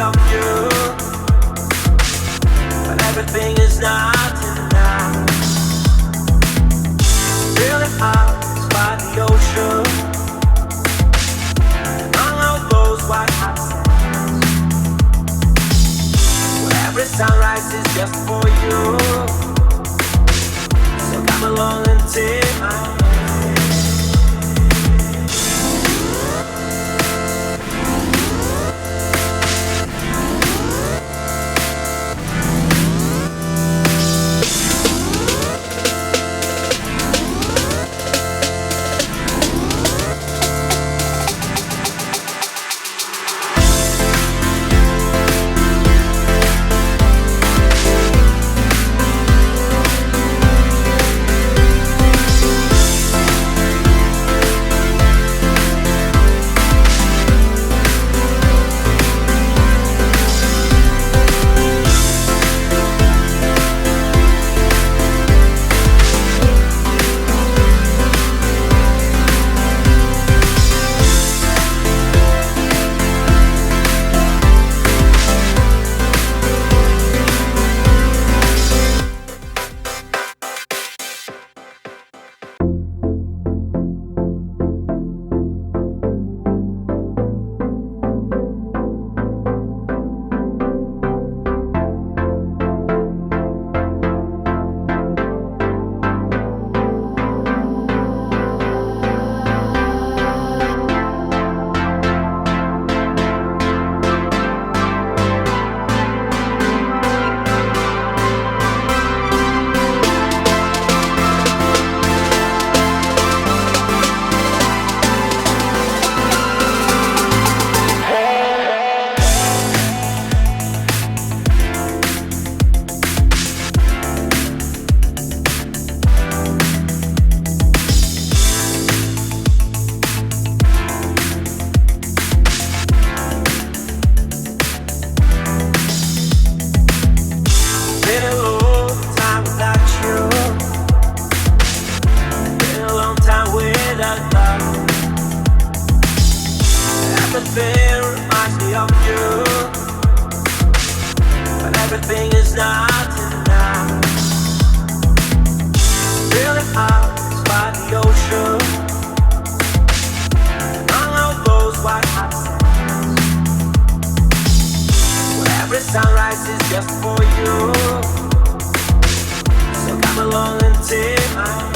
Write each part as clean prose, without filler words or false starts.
of you, but everything is not enough. Feeling out by the ocean, among all those white hot sands, where every sunrise is just for you. So come along and take my hand. Everything reminds me of you, but everything is not enough. Feeling out by the ocean, among all those white hot sands, where every sunrise is just for you. So come along and take my hand.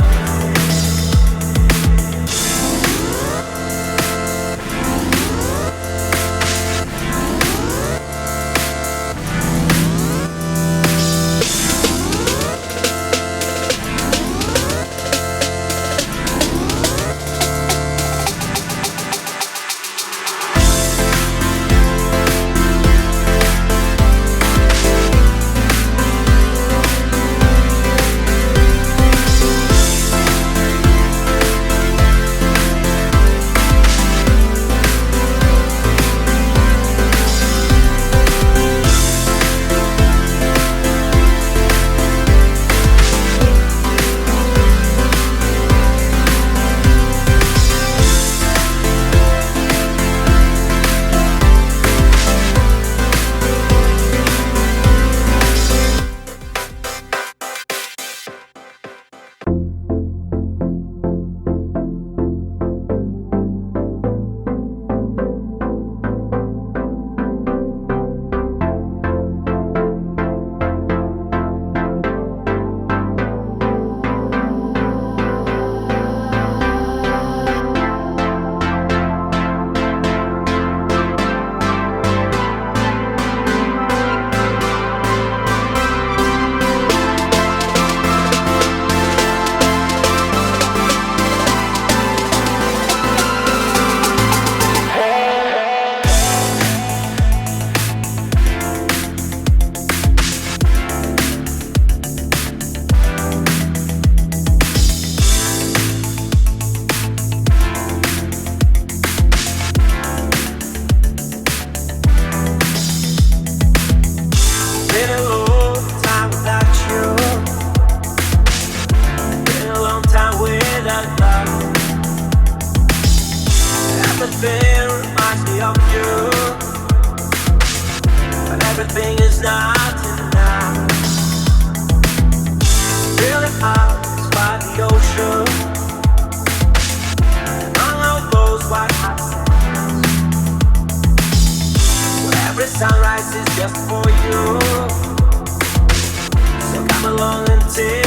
not tonight. Really out by the ocean, among all those white hot sands, where every sunrise is just for you. So come along and take